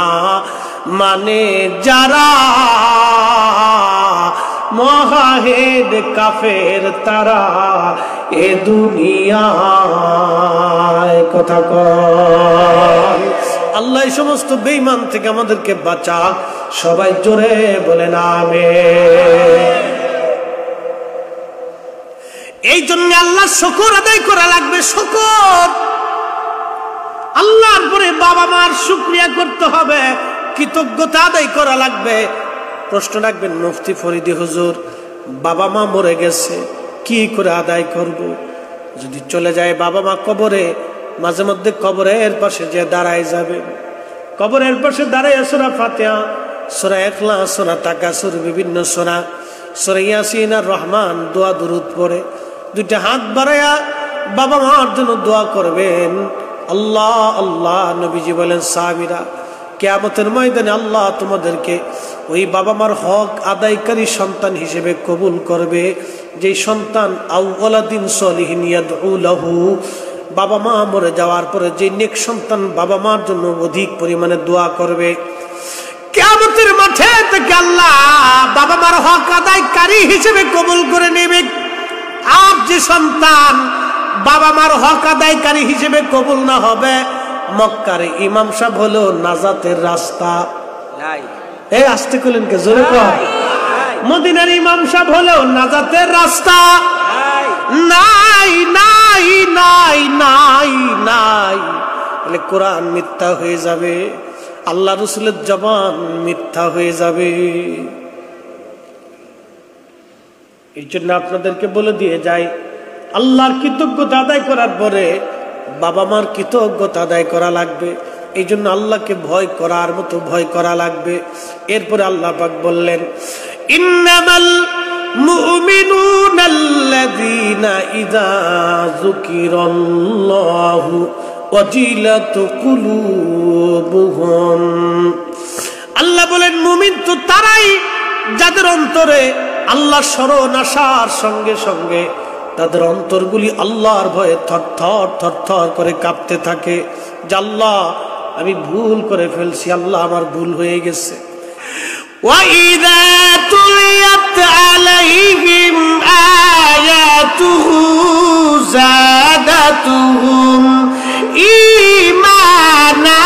মানে যারা মহাহেদ কাফের তারা এ দুনিয়ায়। কথা কয় আল্লাহ এই সমস্ত বেঈমান থেকে আমাদেরকে বাঁচা। সবাই জোরে বলেন আমিন। এই জন্য আল্লাহর শুকর আদায় করা লাগবে। শুকর আল্লাহর পরে বাবা মার শুকরিয়া করতে হবে, কৃতজ্ঞতা আদায় করা লাগবে। প্রশ্ন রাখবেন মুফতি ফরিদি হুজুর, বাবা মা মরে গেছে কি করে আদায় করব? যদি চলে যায় বাবা মা কবরে, মাঝে মধ্যে কবরের পাশে যে দাঁড়ায় যাবে, কবরের পাশে দাঁড়ায় সূরা ফাতিহা, সূরা ইখলাস, সূরা তাকাসুর, বিভিন্ন সূরা, সূরা ইয়াসিন আর রহমান দোয়া দুরূদ পড়ে দুইটা হাত বাড়ায়া বাবা মার জন্য দোয়া করবেন। আল্লাহ আল্লাহ নবীজি বলেন সাহাবীরা কিয়ামতের ময়দানে আল্লাহ তোমাদেরকে ওই বাবা মার হক আদায়কারী সন্তান হিসেবে কবুল করবে, যে সন্তান আউওয়ালাদিন সলিহিন ইয়াদউ লাহু, বাবা মা মরে যাওয়ার পরে যে নেক সন্তান বাবা মার জন্য অধিক পরিমাণে দোয়া করবে। কিয়ামতের মাঠে থেকে আল্লাহ বাবা মার হক আদায়কারী হিসেবে কবুল করে নেবে। আর যে সন্তান বাবা মার হক আদায়কারী হিসেবে কবুল না হবে, মক্কার ইমাম সাহেব হলো নাজাতের রাস্তা। এই আসতে কইলেন কে জোরে কর। মদিনার ইমাম সাহেব হলো নাজাতের রাস্তা। নাই নাই নাই নাই নাই, বলে কোরআন মিথ্যা হয়ে যাবে, আল্লাহ রাসূলের জবান মিথ্যা হয়ে যাবে। এই জন্য আপনাদেরকে বলে দিয়ে যাই, আল্লাহর কৃতজ্ঞতা আদায় করার পরে বাবা মার কৃতজ্ঞতা আদায় করা লাগবে। এই জন্য আল্লাহকে ভয় করার মতো ভয় করা লাগবে। এরপরে আল্লাহ পাক বললেন, ইন্নামাল মুমিনুনাল্লাযীনা ইযা যুকিরাল্লাহু ওয়াজিলাত কুলুবুহুম। আল্লাহ বলেন মুমিন তো তারাই যাদের অন্তরে আল্লাহ স্মরণ আসার সঙ্গে সঙ্গে তাদের অন্তরগুলি আল্লাহর ভয়ে থরথর থরথর করে কাঁপতে থাকে, যে আল্লাহ আমি ভুল করে ফেলছি, আল্লাহ আমার ভুল হয়ে গেছে। وَإِذَا تُلِيَتْ عَلَيْهِمْ آيَاتُهُ زَادَتْهُمْ إِيمَانًا।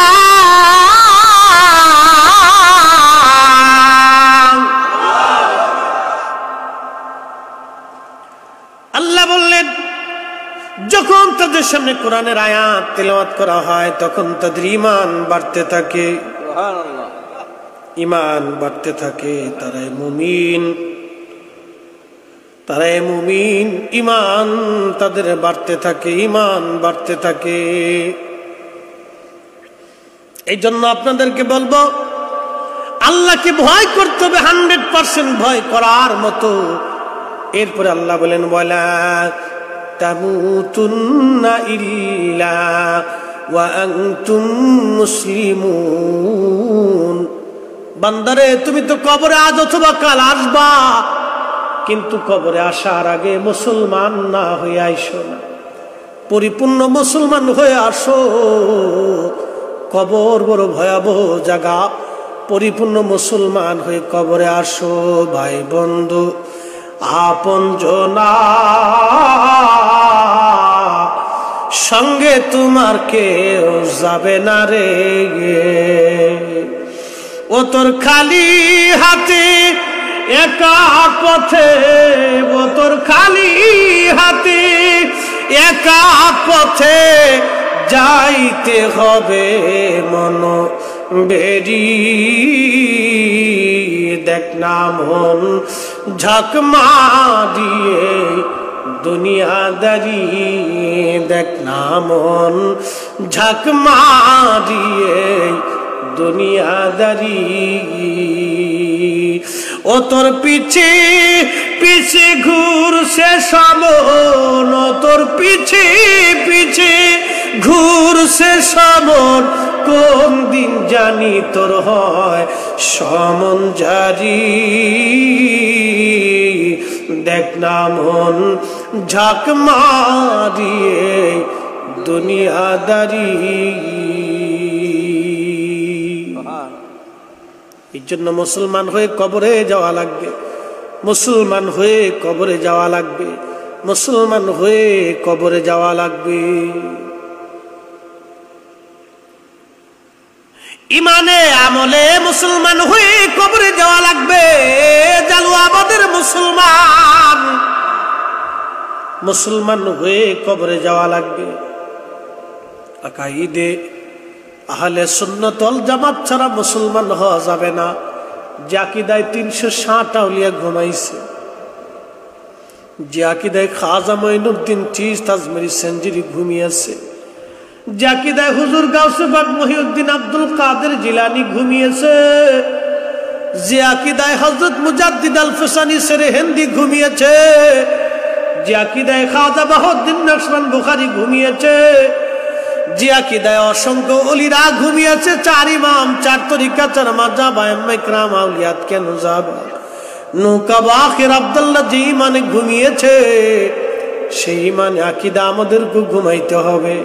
আল্লাহ বললেন যখন তাদের সামনে কোরআনের আয়াত তেলাওয়াত করা হয় তখন তাদের ঈমান বাড়তে থাকে, সুবহানাল্লাহ, ঈমান বাড়তে থাকে। তারাই মুমিন, তারাই মুমিন, ঈমান তাদের বাড়তে থাকে, ঈমান বাড়তে থাকে। এই জন্য আপনাদেরকে বলবো আল্লাহকে ভয় করতে হবে, 100% ভয় করার মতো। এরপরে আল্লাহ বলেন, ওয়ালা তামুতুন্না ইল্লা ওয়া আনতুম মুসলিমুন। বান্দারে তুমি তো কবরে আজ অথবা কাল আসবা, কিন্তু কবরে আসার আগে মুসলমান না হয়ে আইসো না, পরিপূর্ণ মুসলমান হয়ে আসো। কবর বড় ভয়াবহ জায়গা, পরিপূর্ণ মুসলমান হয়ে কবরে আসো। ভাই বন্ধু আপনজনা সঙ্গে তোমার কেউ যাবে না রে, ও তোর খালি হাতে একা পথে, ও তোর খালি হাতে একা পথে যাইতে হবে মন বেরি। দেখ না মন ঝাঁক মারিয়ে দুনিয়াদারি, দেখ না মন ঝাঁক মারিয়ে দুনিয়াদারি। ও ও তোর পিছে পিছে ঘুরছে সমন, ও তোর পিছে পিছে ঘুরছে সমন, কোন দিন জানি তোর হয় সমন জারি। দেখ না মন ঝাঁক মারিয়ে দুনিয়াদারি। এই জন্য মুসলমান হয়ে কবরে যাওয়া লাগবে, মুসলমান হয়ে কবরে যাওয়া লাগবে, মুসলমান হয়ে কবরে যাওয়া লাগবে। ইমানে আমলে মুসলমান হয়ে কবরে যাওয়া লাগবে। জালুয়াবাদের মুসলমান, মুসলমান হয়ে কবরে যাওয়া লাগবে। আকাইদে আহলে সুন্নাত ওয়াল জামাত ছাড়া মুসলমান হওয়া যাবে না। যে আকীদায় 360 আউলিয়া ঘুমাইছে, যে আকীদায় খাজা মঈনুদ্দিন চিশতি আজমেরি সেঞ্জুরি ঘুমিয়েছে, যে আকীদায় হুজুর গাউসে পাক মহিউদ্দিন আব্দুল কাদের জিলানী ঘুমিয়েছে, যে আকীদায় হযরত মুজাদ্দিদ আল ফিসানি সেরহিন্দি ঘুমিয়েছে, যে আকীদায় খাজা বাহাউদ্দিন নকশবন্দ বুখারী ঘুমিয়েছে, যে আকীদায় অসংখ্য ওলিরা ঘুমিয়েছে, 4 ইমাম 4 তরিকা 4 মাযহাব আইম্মা ইকরাম আউলিয়াত কে নুজাবা নুকাবা আখির আব্দুল্লাহ যে ইমানে ঘুমিয়েছে, সেই ইমানে আকীদা আমাদেরকে ঘুমাইতে হবে।